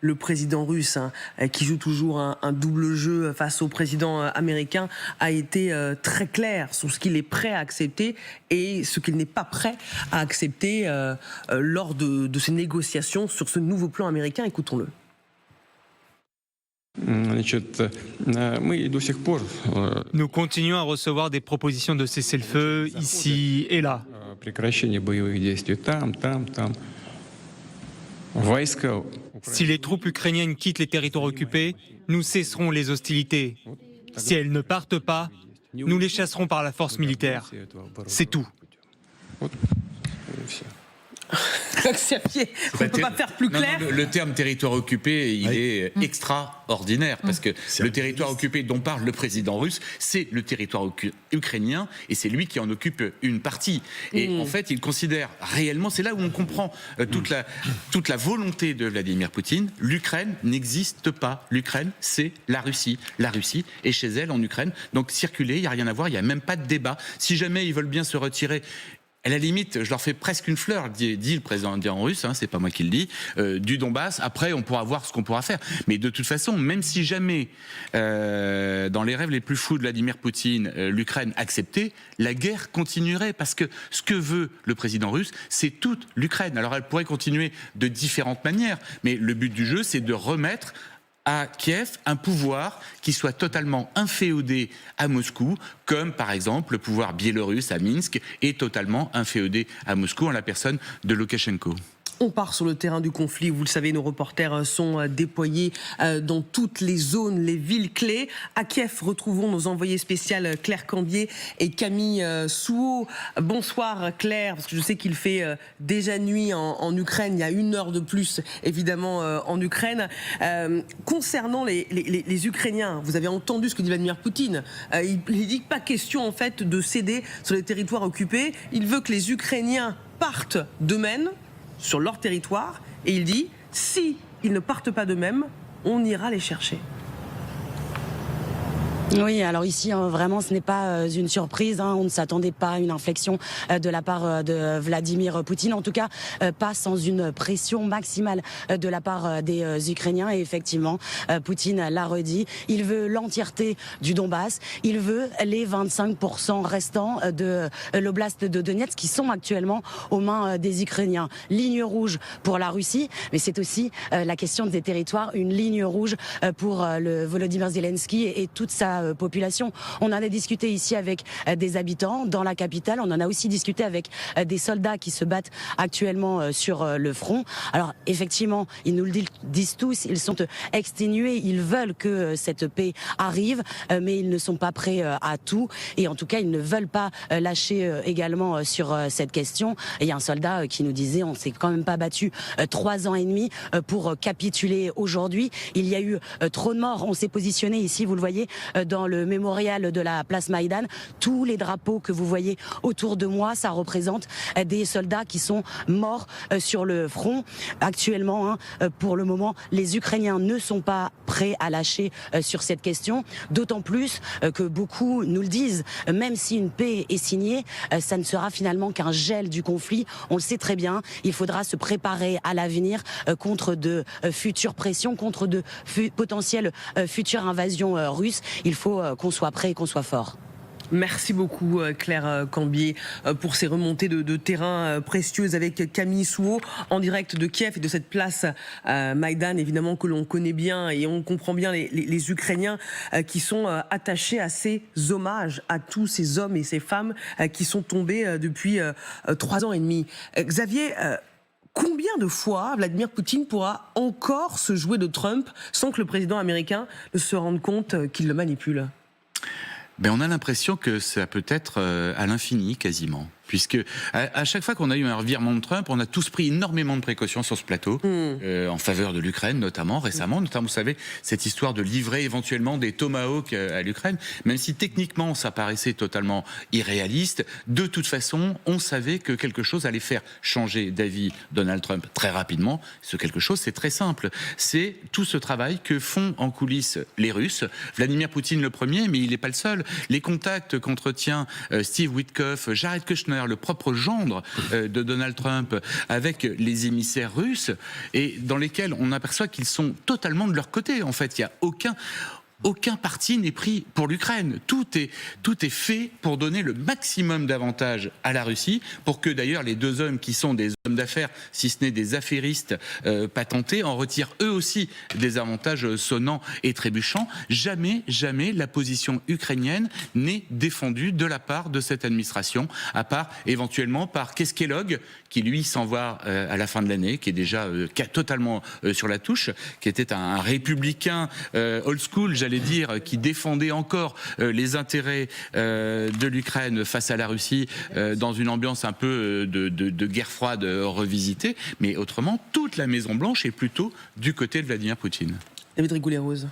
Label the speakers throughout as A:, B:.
A: le président russe, qui joue toujours un double jeu face au président américain, a été très clair sur ce qu'il est prêt à accepter et ce qu'il n'est pas prêt à accepter lors de ces négociations sur ce nouveau plan américain. Écoutons-le.
B: Nous continuons à recevoir des propositions de cessez-le-feu ici et là. Si les troupes ukrainiennes quittent les territoires occupés, nous cesserons les hostilités. Si elles ne partent pas, nous les chasserons par la force militaire. C'est tout.
A: Xavier, on ne peut pas faire plus clair.
C: Non, le terme territoire occupé, il est extraordinaire, parce que le territoire occupé dont parle le président russe, c'est le territoire ukrainien, et c'est lui qui en occupe une partie. Et en fait, il considère réellement, c'est là où on comprend toute la volonté de Vladimir Poutine, l'Ukraine n'existe pas. L'Ukraine, c'est la Russie. La Russie est chez elle en Ukraine, donc circuler, il n'y a rien à voir, il n'y a même pas de débat. Si jamais ils veulent bien se retirer, à la limite, je leur fais presque une fleur, dit le président russe, c'est pas moi qui le dis, du Donbass. Après, on pourra voir ce qu'on pourra faire. Mais de toute façon, même si jamais, dans les rêves les plus fous de Vladimir Poutine, l'Ukraine acceptait, la guerre continuerait. Parce que ce que veut le président russe, c'est toute l'Ukraine. Alors, elle pourrait continuer de différentes manières. Mais le but du jeu, c'est de remettre à Kiev un pouvoir qui soit totalement inféodé à Moscou, comme par exemple le pouvoir biélorusse à Minsk est totalement inféodé à Moscou en la personne de Loukachenko.
A: On part sur le terrain du conflit. Vous le savez, nos reporters sont déployés dans toutes les zones, les villes clés. À Kiev, retrouvons nos envoyés spéciales Claire Cambier et Camille Souhaut. Bonsoir Claire, parce que je sais qu'il fait déjà nuit en Ukraine. Il y a 1 heure de plus, évidemment, en Ukraine. Concernant les Ukrainiens, vous avez entendu ce que dit Vladimir Poutine. Il dit pas question, en fait, de céder sur les territoires occupés. Il veut que les Ukrainiens partent d'eux-mêmes sur leur territoire, et il dit, si ils ne partent pas d'eux-mêmes, on ira les chercher.
D: Oui, alors ici, vraiment, ce n'est pas une surprise. On ne s'attendait pas à une inflexion de la part de Vladimir Poutine. En tout cas, pas sans une pression maximale de la part des Ukrainiens. Et effectivement, Poutine l'a redit, il veut l'entièreté du Donbass. Il veut les 25% restants de l'oblast de Donetsk qui sont actuellement aux mains des Ukrainiens. Ligne rouge pour la Russie, mais c'est aussi la question des territoires, une ligne rouge pour le Volodymyr Zelensky et toute sa population. On en a discuté ici avec des habitants dans la capitale. On en a aussi discuté avec des soldats qui se battent actuellement sur le front. Alors effectivement, ils nous le disent tous, ils sont exténués, ils veulent que cette paix arrive, mais ils ne sont pas prêts à tout. Et en tout cas, ils ne veulent pas lâcher également sur cette question. Et il y a un soldat qui nous disait, on s'est quand même pas battu 3 ans et demi pour capituler aujourd'hui. Il y a eu trop de morts. On s'est positionné ici, vous le voyez, dans le mémorial de la place Maïdan. Tous les drapeaux que vous voyez autour de moi, ça représente des soldats qui sont morts sur le front. Actuellement, pour le moment, les Ukrainiens ne sont pas prêts à lâcher sur cette question. D'autant plus que beaucoup nous le disent, même si une paix est signée, ça ne sera finalement qu'un gel du conflit. On le sait très bien, il faudra se préparer à l'avenir contre de futures pressions, contre de potentielles futures invasions russes. Il faut qu'on soit prêt et qu'on soit fort.
A: Merci beaucoup Claire Cambier pour ces remontées de terrain précieuses avec Camille Souhaut en direct de Kiev et de cette place Maïdan évidemment que l'on connaît bien, et on comprend bien les Ukrainiens qui sont attachés à ces hommages à tous ces hommes et ces femmes qui sont tombés depuis 3 ans et demi. Xavier, combien de fois Vladimir Poutine pourra encore se jouer de Trump sans que le président américain ne se rende compte qu'il le manipule ?
C: On a l'impression que ça peut être à l'infini quasiment. Puisque à chaque fois qu'on a eu un revirement de Trump, on a tous pris énormément de précautions sur ce plateau, en faveur de l'Ukraine notamment, récemment. Notamment, vous savez, cette histoire de livrer éventuellement des Tomahawks à l'Ukraine, même si techniquement ça paraissait totalement irréaliste, de toute façon, on savait que quelque chose allait faire changer d'avis Donald Trump très rapidement. Ce quelque chose, c'est très simple. C'est tout ce travail que font en coulisses les Russes. Vladimir Poutine le premier, mais il n'est pas le seul. Les contacts qu'entretient Steve Witkoff, Jared Kushner, d'ailleurs le propre gendre de Donald Trump, avec les émissaires russes, et dans lesquels on aperçoit qu'ils sont totalement de leur côté. En fait, il n'y a aucun parti n'est pris pour l'Ukraine. Tout est fait pour donner le maximum d'avantages à la Russie, pour que d'ailleurs les deux hommes qui sont des hommes d'affaires, si ce n'est des affairistes patentés, en retirent eux aussi des avantages sonnants et trébuchants. Jamais la position ukrainienne n'est défendue de la part de cette administration, à part éventuellement par Kellogg, qui lui s'en va à la fin de l'année, qui est déjà totalement sur la touche, qui était un républicain old school, j'allais dire, qui défendait encore les intérêts de l'Ukraine face à la Russie dans une ambiance un peu de guerre froide revisitée. Mais autrement, toute la Maison-Blanche est plutôt du côté de Vladimir Poutine.
A: David Rigoulet-Rose.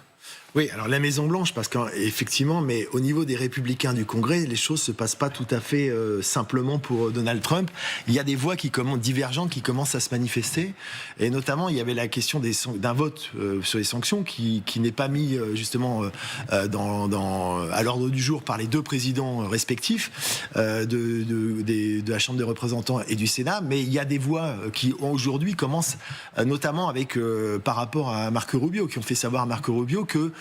E: Oui, alors la Maison-Blanche, parce qu'effectivement, mais au niveau des républicains du Congrès, les choses se passent pas tout à fait simplement pour Donald Trump. Il y a des voix divergentes qui commencent à se manifester, et notamment il y avait la question d'un vote sur les sanctions qui n'est pas mis justement à l'ordre du jour par les deux présidents respectifs de la Chambre des représentants et du Sénat, mais il y a des voix qui aujourd'hui commencent, notamment avec par rapport à Marco Rubio, qui ont fait savoir à Marco Rubio que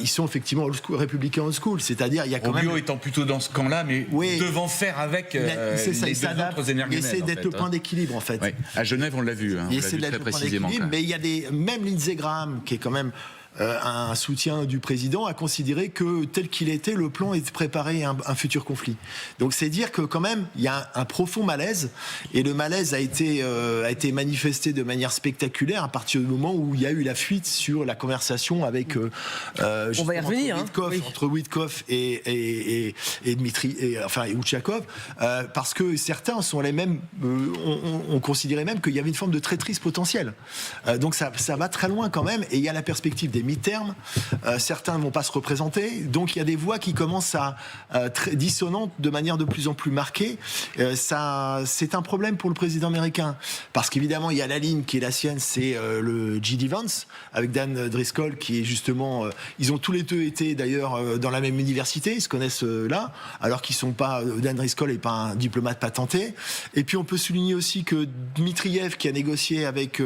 E: ils sont effectivement républicains old school, c'est-à-dire il y a quand
C: Rubio
E: même
C: étant plutôt dans ce camp-là, mais devant faire avec les deux autres énergumènes.
E: Il essaie d'être le point d'équilibre en fait.
C: Ouais. À Genève, on l'a vu, on l'a vu très précisément.
E: Mais il y a même Lindsey Graham, qui est quand même un soutien du président, a considéré que tel qu'il était, le plan est préparé à un futur conflit. Donc c'est dire que quand même il y a un profond malaise, et le malaise a été manifesté de manière spectaculaire à partir du moment où il y a eu la fuite sur la conversation avec
A: on va y revenir,
E: entre Witkoff et Dmitri et Ushakov, parce que certains sont les mêmes, on considérait même qu'il y avait une forme de traîtrise potentielle. Donc ça va très loin quand même, et il y a la perspective des mi-termes, certains ne vont pas se représenter, donc il y a des voix qui commencent à dissonantes de manière de plus en plus marquée. C'est un problème pour le président américain, parce qu'évidemment il y a la ligne qui est la sienne, c'est le J.D. Vance avec Dan Driscoll, qui est justement, ils ont tous les deux été d'ailleurs dans la même université, ils se connaissent là, alors qu'ils sont pas, Dan Driscoll n'est pas un diplomate patenté. Et puis on peut souligner aussi que Dmitriev, qui a négocié avec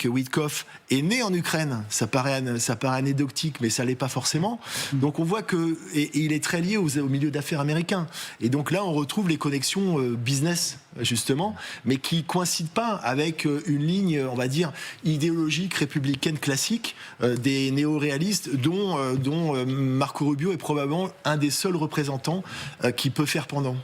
E: Witkoff, est né en Ukraine. Ça paraît anecdotique, mais ça l'est pas forcément. Donc on voit que et il est très lié au milieu d'affaires américain. Et donc là, on retrouve les connexions business justement, mais qui coïncident pas avec une ligne, on va dire, idéologique républicaine classique des néo-réalistes, dont Marco Rubio est probablement un des seuls représentants qui peut faire pendant.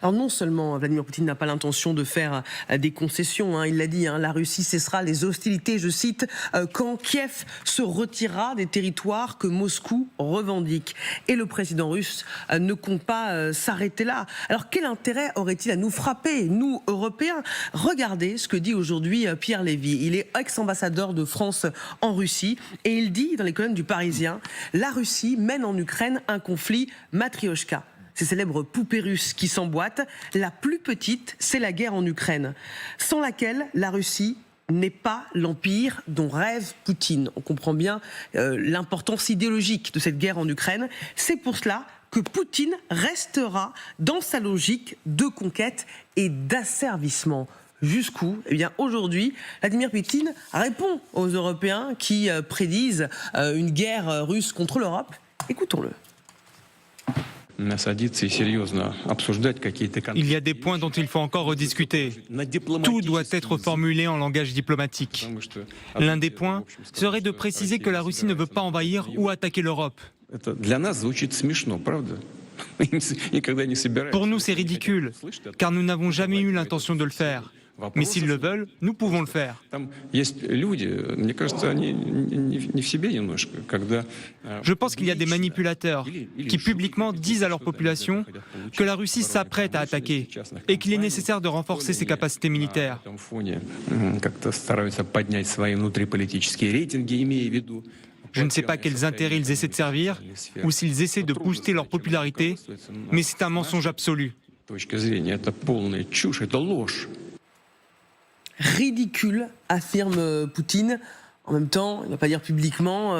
A: Alors non seulement Vladimir Poutine n'a pas l'intention de faire des concessions, il l'a dit, la Russie cessera les hostilités, je cite, quand Kiev se retirera des territoires que Moscou revendique. Et le président russe ne compte pas s'arrêter là. Alors quel intérêt aurait-il à nous frapper, nous, Européens? Regardez ce que dit aujourd'hui Pierre Lévy. Il est ex-ambassadeur de France en Russie, et il dit dans les colonnes du Parisien: la Russie mène en Ukraine un conflit matrioshka. Ces célèbres poupées russes qui s'emboîtent. La plus petite, c'est la guerre en Ukraine, sans laquelle la Russie n'est pas l'empire dont rêve Poutine. On comprend bien l'importance idéologique de cette guerre en Ukraine. C'est pour cela que Poutine restera dans sa logique de conquête et d'asservissement. Jusqu'où? Eh bien, aujourd'hui, Vladimir Poutine répond aux Européens qui prédisent une guerre russe contre l'Europe. Écoutons-le.
B: Il y a des points dont il faut encore rediscuter. Tout doit être formulé en langage diplomatique. L'un des points serait de préciser que la Russie ne veut pas envahir ou attaquer l'Europe. Pour nous, c'est ridicule, car nous n'avons jamais eu l'intention de le faire. Mais s'ils le veulent, nous pouvons le faire. Je pense qu'il y a des manipulateurs qui publiquement disent à leur population que la Russie s'apprête à attaquer et qu'il est nécessaire de renforcer ses capacités militaires. Je ne sais pas quels intérêts ils essaient de servir ou s'ils essaient de booster leur popularité, mais c'est un mensonge absolu.
A: Ridicule, affirme Poutine, En même temps, il ne va pas dire publiquement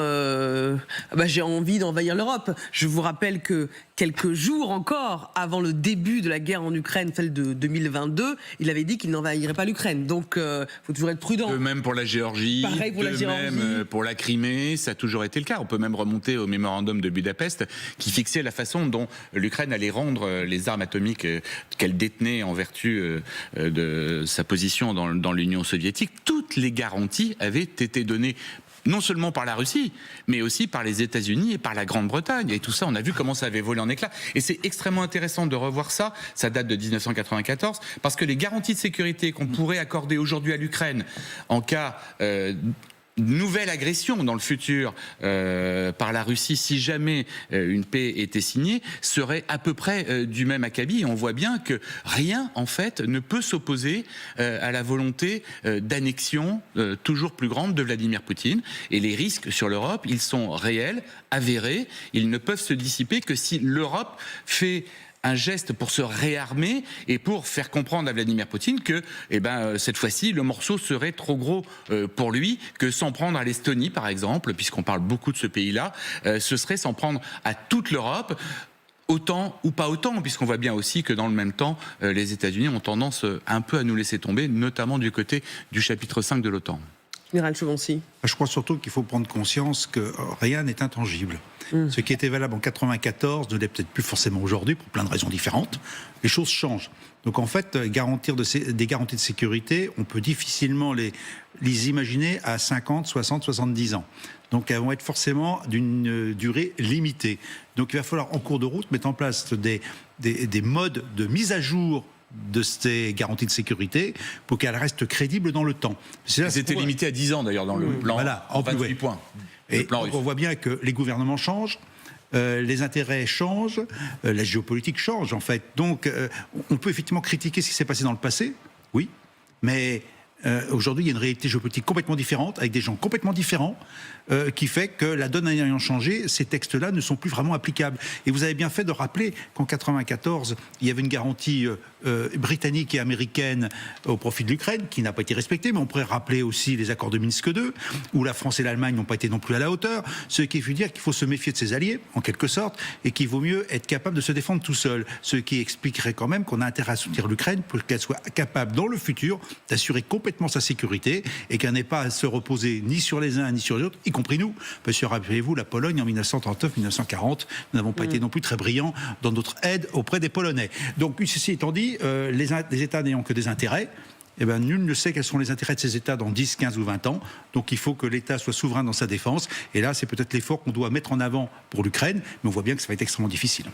A: j'ai envie d'envahir l'Europe. Je vous rappelle que quelques jours encore avant le début de la guerre en Ukraine, celle de 2022, il avait dit qu'il n'envahirait pas l'Ukraine. Donc, il faut toujours être prudent.
C: De même pour la Géorgie,
A: Pareil pour la Géorgie.
C: même pour la Crimée, ça a toujours été le cas. On peut même remonter au mémorandum de Budapest qui fixait la façon dont l'Ukraine allait rendre les armes atomiques qu'elle détenait en vertu de sa position dans l'Union soviétique. Toutes les garanties avaient été données non seulement par la Russie, mais aussi par les États-Unis et par la Grande-Bretagne. Et tout ça, on a vu comment ça avait volé en éclats. Et c'est extrêmement intéressant de revoir ça. Ça date de 1994, parce que les garanties de sécurité qu'on pourrait accorder aujourd'hui à l'Ukraine en cas nouvelle agression dans le futur par la Russie, si jamais une paix était signée, serait à peu près du même acabit. Et on voit bien que rien, en fait, ne peut s'opposer à la volonté d'annexion toujours plus grande de Vladimir Poutine. Et les risques sur l'Europe, ils sont réels, avérés. Ils ne peuvent se dissiper que si l'Europe fait un geste pour se réarmer et pour faire comprendre à Vladimir Poutine que cette fois-ci, le morceau serait trop gros pour lui, que s'en prendre à l'Estonie, par exemple, puisqu'on parle beaucoup de ce pays-là, ce serait s'en prendre à toute l'Europe. Autant ou pas autant, puisqu'on voit bien aussi que dans le même temps, les États-Unis ont tendance un peu à nous laisser tomber, notamment du côté du chapitre 5 de l'OTAN.
A: Général Chevauty.
F: Je crois surtout qu'il faut prendre conscience que rien n'est intangible. Ce qui était valable en 1994 ne l'est peut-être plus forcément aujourd'hui, pour plein de raisons différentes. Les choses changent. Donc en fait, garantir des garanties de sécurité, on peut difficilement les imaginer à 50, 60, 70 ans. Donc elles vont être forcément d'une durée limitée. Donc il va falloir en cours de route mettre en place des modes de mise à jour de ces garanties de sécurité pour qu'elles restent crédibles dans le temps.
C: C'était limité à 10 ans d'ailleurs dans le plan,
F: voilà,
C: en 28 points.
F: Et donc on voit bien que les gouvernements changent, les intérêts changent, la géopolitique change en fait. Donc on peut effectivement critiquer ce qui s'est passé dans le passé, oui, mais aujourd'hui il y a une réalité géopolitique complètement différente, avec des gens complètement différents, qui fait que la donne ayant changé, ces textes-là ne sont plus vraiment applicables. Et vous avez bien fait de rappeler qu'en 1994, il y avait une garantie britannique et américaine au profit de l'Ukraine, qui n'a pas été respectée, mais on pourrait rappeler aussi les accords de Minsk II, où la France et l'Allemagne n'ont pas été non plus à la hauteur, ce qui veut dire qu'il faut se méfier de ses alliés, en quelque sorte, et qu'il vaut mieux être capable de se défendre tout seul, ce qui expliquerait quand même qu'on a intérêt à soutenir l'Ukraine pour qu'elle soit capable, dans le futur, d'assurer complètement sa sécurité, et qu'elle n'ait pas à se reposer ni sur les uns ni sur les autres, y compris nous, parce que rappelez-vous, la Pologne en 1939-1940, nous n'avons pas été non plus très brillants dans notre aide auprès des Polonais. Donc, ceci étant dit, les États n'ayant que des intérêts, nul ne sait quels sont les intérêts de ces États dans 10, 15 ou 20 ans. Donc il faut que l'État soit souverain dans sa défense. Et là, c'est peut-être l'effort qu'on doit mettre en avant pour l'Ukraine, mais on voit bien que ça va être extrêmement difficile.